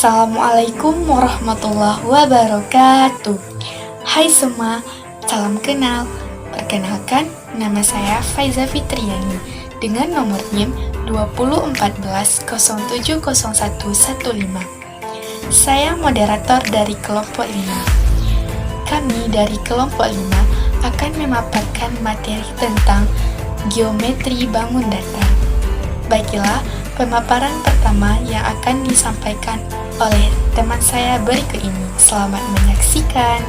Assalamualaikum warahmatullahi wabarakatuh. Hai semua, salam kenal. Perkenalkan, nama saya Faiza Fitriani dengan nomor NIM 2014070115. Saya moderator dari kelompok 5. Kami dari kelompok 5 akan memaparkan materi tentang geometri bangun datar. Baiklah, pemaparan pertama yang akan disampaikan oleh teman saya berikut ini. Selamat menyaksikan.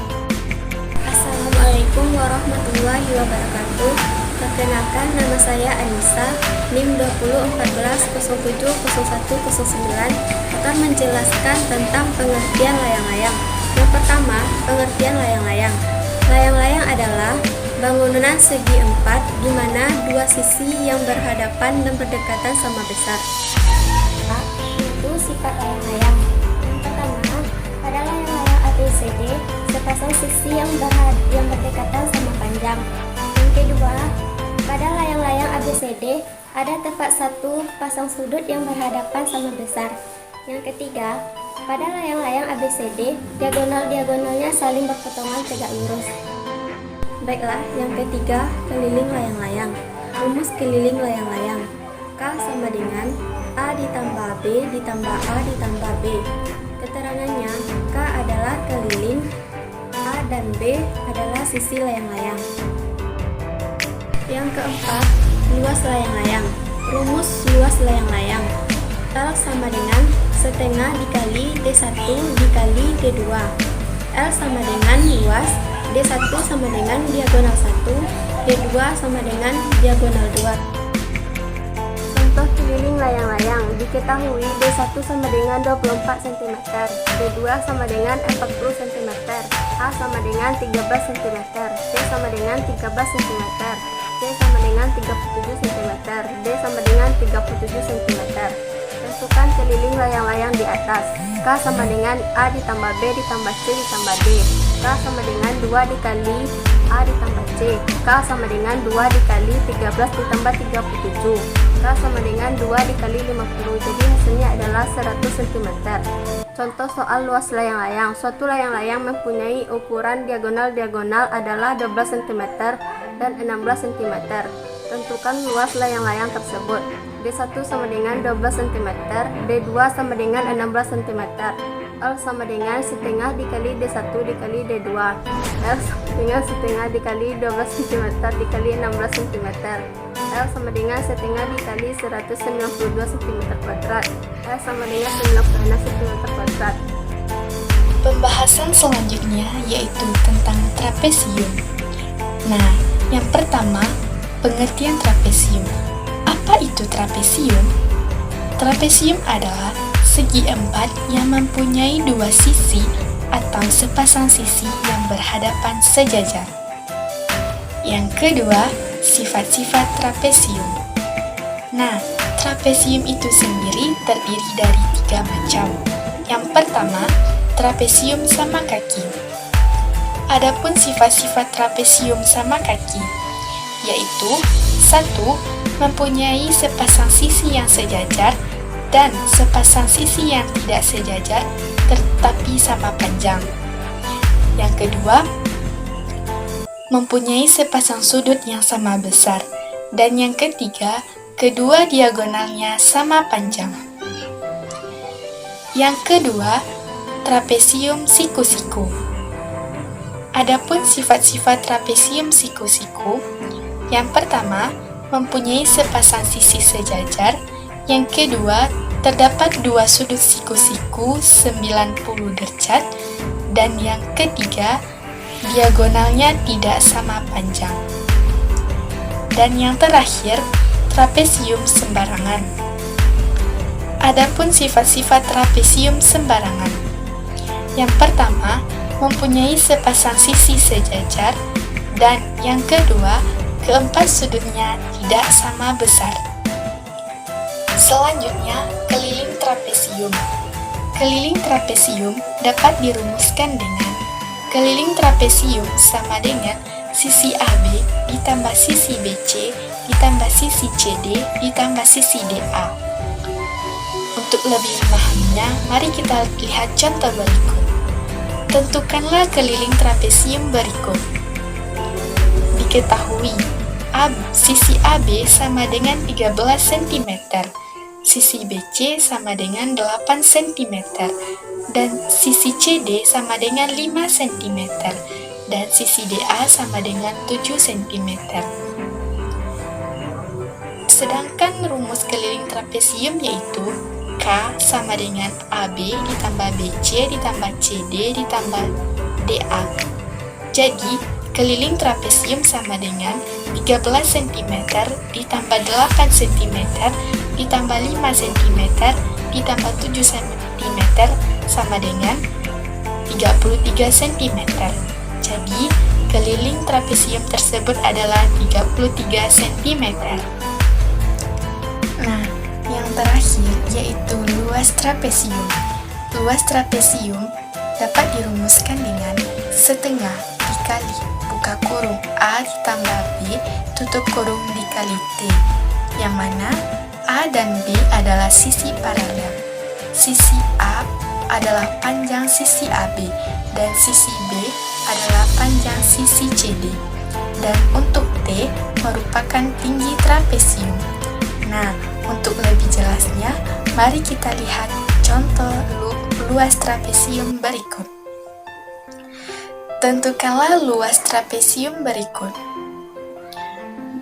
Assalamualaikum warahmatullahi wabarakatuh. Perkenalkan, nama saya Anissa, NIM 2014070109, akan menjelaskan tentang pengertian layang-layang. Yang pertama, pengertian layang-layang. Layang-layang adalah bangunan segi empat di mana dua sisi yang berhadapan dan berdekatan sama besar. Itu sifat layang-layang. Yang pertama, pada layang-layang ABCD, sepasang sisi yang berdekatan sama panjang. Yang kedua, pada layang-layang ABCD ada tepat satu pasang sudut yang berhadapan sama besar. Yang ketiga, pada layang-layang ABCD, diagonal-diagonalnya saling berpotongan tegak lurus. Baiklah, yang ketiga, keliling layang-layang. Rumus keliling layang-layang. K sama dengan A ditambah B ditambah A ditambah B. Keterangannya, K adalah keliling, A dan B adalah sisi layang-layang. Yang keempat, luas layang-layang. Rumus luas layang-layang. L sama dengan setengah dikali D1 dikali D2. L sama dengan luas, D1 sama dengan diagonal 1, D2 sama dengan diagonal 2. Contoh keliling layang-layang, diketahui D1 sama dengan 24 cm, D2 sama dengan 40 cm, A sama dengan 13 cm, C sama dengan 13 cm, C sama dengan 37 cm, D sama dengan 37 cm. Tentukan keliling layang-layang di atas. K sama dengan A ditambah B ditambah C ditambah D. K sama dengan 2 dikali A ditambah C. K sama dengan 2 dikali 13 ditambah 37. K sama dengan 2 dikali 50. Jadi hasilnya adalah 100 cm. Contoh soal luas layang-layang. Suatu layang-layang mempunyai ukuran diagonal-diagonal adalah 12 cm dan 16 cm. Tentukan luas layang-layang tersebut. D1 sama dengan 12 cm, D2 sama dengan 16 cm, L sama dengan setengah dikali D1 dikali D2, L sama dengan setengah dikali 12 cm dikali 16 cm, L sama dengan setengah dikali 192 cm², L sama dengan 96 cm². Pembahasan selanjutnya yaitu tentang trapesium. Nah, yang pertama, pengertian trapesium. Apa itu trapesium? Trapesium adalah segi empat yang mempunyai dua sisi atau sepasang sisi yang berhadapan sejajar. Yang kedua, sifat-sifat trapesium. Nah, trapesium itu sendiri terdiri dari 3 macam. Yang pertama, trapesium sama kaki. Adapun sifat-sifat trapesium sama kaki, yaitu 1. Mempunyai sepasang sisi yang sejajar dan sepasang sisi yang tidak sejajar tetapi sama panjang. Yang kedua, mempunyai sepasang sudut yang sama besar. Dan yang ketiga, kedua diagonalnya sama panjang. Yang kedua, trapesium siku-siku. Adapun sifat-sifat trapesium siku-siku, yang pertama, mempunyai sepasang sisi sejajar. Yang kedua, terdapat dua sudut siku-siku 90 derajat. Dan yang ketiga, diagonalnya tidak sama panjang. Dan yang terakhir, trapesium sembarangan. Adapun sifat-sifat trapesium sembarangan. Yang pertama, mempunyai sepasang sisi sejajar. Dan yang kedua, keempat sudutnya tidak sama besar. Selanjutnya, keliling trapesium. Keliling trapesium dapat dirumuskan dengan keliling trapesium sama dengan sisi AB ditambah sisi BC ditambah sisi CD ditambah sisi DA. Untuk lebih memahaminya, mari kita lihat contoh berikut. Tentukanlah keliling trapesium berikut. Diketahui, sisi AB sama dengan 13 cm, sisi BC sama dengan 8 cm, dan sisi CD sama dengan 5 cm, dan sisi DA sama dengan 7 cm. Sedangkan rumus keliling trapesium yaitu K sama dengan AB ditambah BC ditambah CD ditambah DA. Jadi, keliling trapesium sama dengan 13 cm ditambah 8 cm ditambah 5 cm ditambah 7 cm sama dengan 33 cm. Jadi, keliling trapesium tersebut adalah 33 cm. Nah, yang terakhir yaitu luas trapesium. Luas trapesium dapat dirumuskan dengan setengah dikali buka kurung A ditambah B tutup kurung dikali T, yang mana A dan B adalah sisi paralel. Sisi A adalah panjang sisi AB dan sisi B adalah panjang sisi CD. Dan untuk T merupakan tinggi trapesium. Nah, untuk lebih jelasnya, mari kita lihat contoh luas trapesium berikut. Tentukanlah luas trapesium berikut.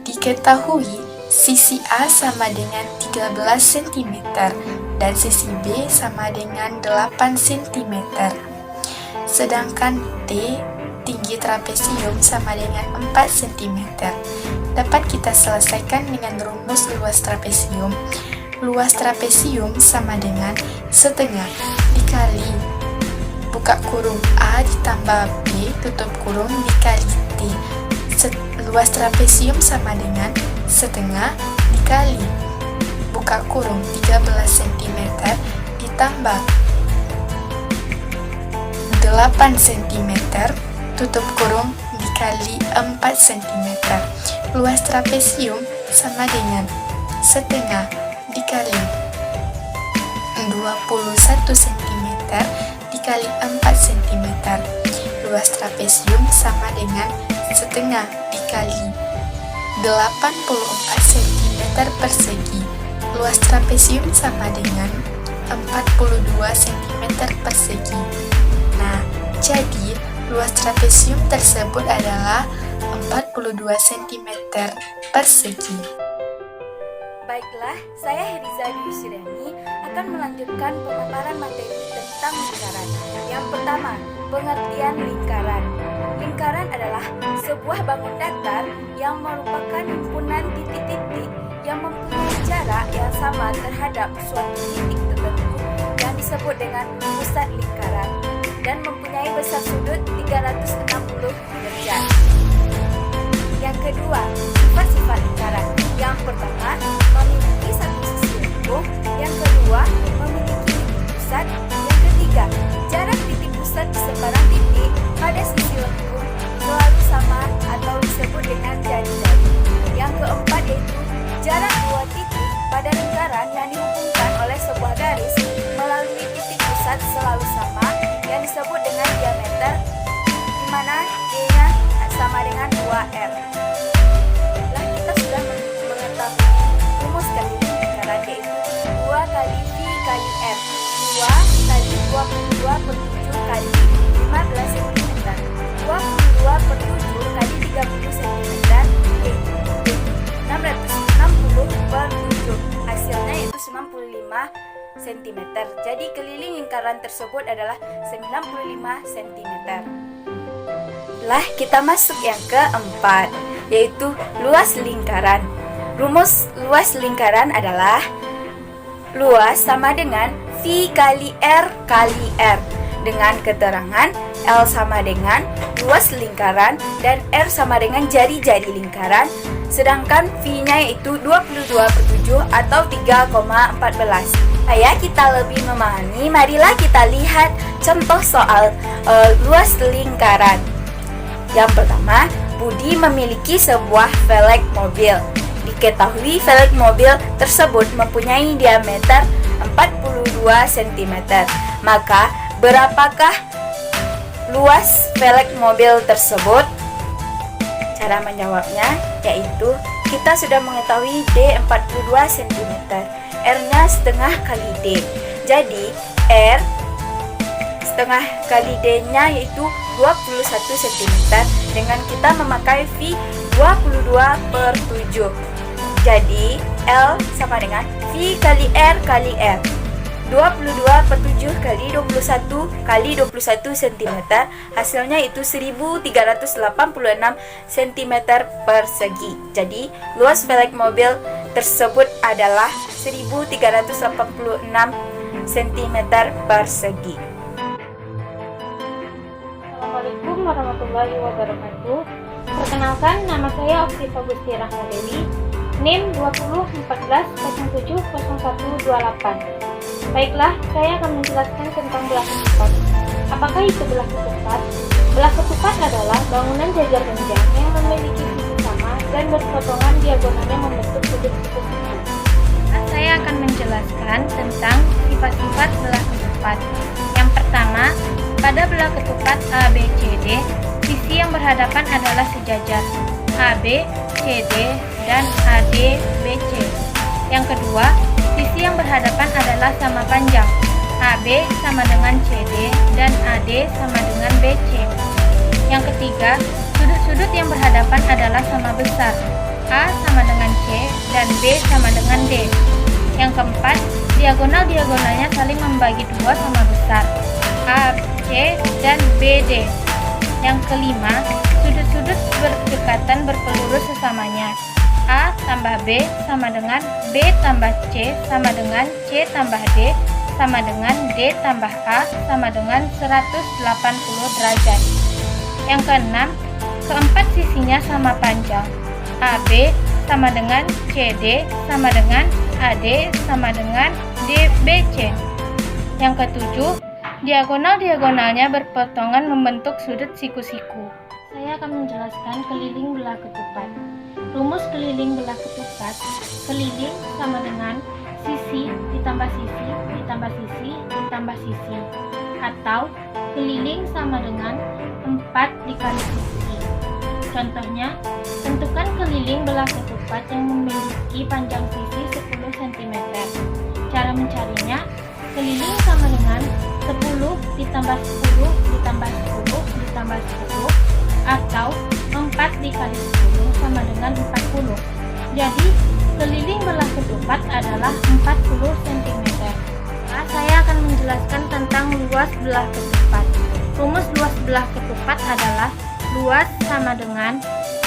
Diketahui, sisi A sama dengan 13 cm dan sisi B sama dengan 8 cm. Sedangkan T, tinggi trapesium, sama dengan 4 cm. Dapat kita selesaikan dengan rumus luas trapesium. Luas trapesium sama dengan setengah dikali buka kurung A ditambah B tutup kurung dikali T. Luas trapesium sama dengan setengah dikali buka kurung 13 cm ditambah 8 cm tutup kurung dikali 4 cm. Luas trapesium sama dengan setengah dikali 21 cm dikali 4 cm. Luas trapesium sama dengan setengah dikali 84 cm persegi. Luas trapesium sama dengan 42 cm persegi. Nah, jadi luas trapesium tersebut adalah 42 cm persegi. Baiklah, saya Heriza Dwi Suryani akan melanjutkan pemaparan materi tentang lingkaran. Yang pertama, pengertian lingkaran. Lingkaran adalah sebuah bangun datar yang merupakan himpunan titik-titik yang mempunyai jarak yang sama terhadap suatu titik tertentu yang disebut dengan pusat lingkaran dan mempunyai besar sudut 360 derajat. Yang kedua, sifat-sifat lingkaran. Yang pertama, memiliki satu sisi lengkung. Yang kedua, memiliki titik pusat. Yang ketiga, jarak titik pusat di sebarang titik pada sisi lengkung selalu sama atau disebut dengan jari-jari. Yang keempat yaitu jarak dua titik pada lingkaran yang dihubungkan oleh sebuah garis melalui titik pusat selalu sama yang disebut dengan diameter, di mana D-nya sama dengan 2R. Lah, kita sudah mengetahui rumus keliling lingkaran yaitu 2 kali V kali R. 2 kali 22 per 7 kali 15 cm. 22 per 7 kali 30 cm yaitu 660 per 7. Hasilnya yaitu 95 cm. Jadi keliling lingkaran tersebut adalah 95 cm. Lah, kita masuk yang keempat, yaitu luas lingkaran. Rumus luas lingkaran adalah luas sama dengan V kali R kali R, dengan keterangan L sama dengan luas lingkaran dan R sama dengan jari-jari lingkaran, sedangkan V-nya yaitu 22 per 7 atau 3,14. Supaya kita lebih memahami, marilah kita lihat contoh soal luas lingkaran. Yang pertama, Budi memiliki sebuah velg mobil. Diketahui velg mobil tersebut mempunyai diameter 42 cm. Maka berapakah luas velg mobil tersebut? Cara menjawabnya yaitu kita sudah mengetahui D 42 cm, R-nya setengah kali D. Jadi R setengah kali D-nya yaitu 21 cm dengan kita memakai V 22/7. Jadi L sama dengan V kali R kali R. 22/7 kali 21 kali 21 cm, hasilnya itu 1386 cm persegi. Jadi luas velg mobil tersebut adalah 1386 cm persegi. Assalamualaikum warahmatullahi wabarakatuh. Perkenalkan, nama saya Oksifa Gusti Rahmadewi, NIM 2014070128. Baiklah, saya akan menjelaskan tentang belah ketupat. Apakah itu belah ketupat? Belah ketupat adalah bangunan jajar panjang yang memiliki sisi sama dan berpotongan diagonalnya membentuk sudut siku. Saya akan menjelaskan tentang sifat-sifat belah ketupat. Yang pertama, pada belah ketupat ABCD, sisi yang berhadapan adalah sejajar AB, CD, dan AD, BC. Yang kedua, sisi yang berhadapan adalah sama panjang. AB sama dengan CD dan AD sama dengan BC. Yang ketiga, sudut-sudut yang berhadapan adalah sama besar. A sama dengan C dan B sama dengan D. Yang keempat, diagonal-diagonalnya saling membagi dua sama besar. A, C, dan BD. Yang kelima, sudut-sudut berdekatan berpelurus sesamanya. A tambah B sama dengan B tambah C sama dengan C tambah D sama dengan D tambah A sama dengan 180 derajat. Yang keenam, keempat sisinya sama panjang. AB sama dengan CD sama dengan AD sama dengan DBC. Yang ketujuh, diagonal-diagonalnya berpotongan membentuk sudut siku-siku. Saya akan menjelaskan keliling belah ketupat. Rumus keliling belah ketupat, keliling sama dengan sisi ditambah sisi ditambah sisi ditambah sisi, atau keliling sama dengan 4 dikali sisi. Contohnya, tentukan keliling belah ketupat yang memiliki panjang sisi 10 cm. Cara mencarinya, keliling sama dengan 10 ditambah 10 ditambah 10 ditambah 10, atau 4 dikali 10 sama dengan 40. Jadi, keliling belah ketupat adalah 40 cm. Nah, saya akan menjelaskan tentang luas belah ketupat. Rumus luas belah ketupat adalah luas sama dengan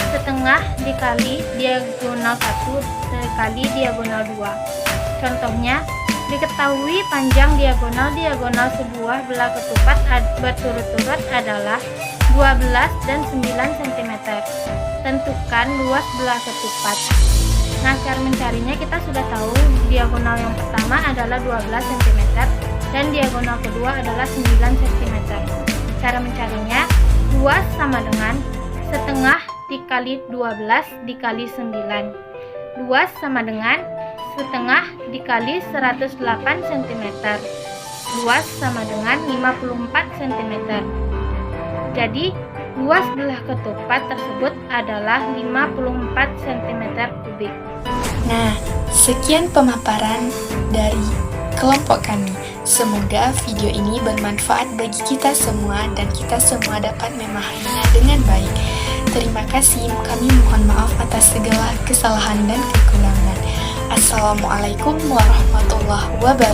setengah dikali diagonal 1 dikali diagonal 2. Contohnya, diketahui panjang diagonal-diagonal sebuah belah ketupat berturut-turut adalah 12 dan 9 cm. Tentukan luas belah ketupat. Nah, cara mencarinya kita sudah tahu diagonal yang pertama adalah 12 cm dan diagonal kedua adalah 9 cm. Cara mencarinya, luas sama dengan setengah dikali 12 dikali 9. Luas sama dengan setengah dikali 108 cm. Luas sama dengan 54 cm. Jadi, luas belah ketupat tersebut adalah 54 cm kubik. Nah, sekian pemaparan dari kelompok kami. Semoga video ini bermanfaat bagi kita semua dan kita semua dapat memahaminya dengan baik. Terima kasih, kami mohon maaf atas segala kesalahan dan kekurangan. Assalamualaikum warahmatullahi wabarakatuh.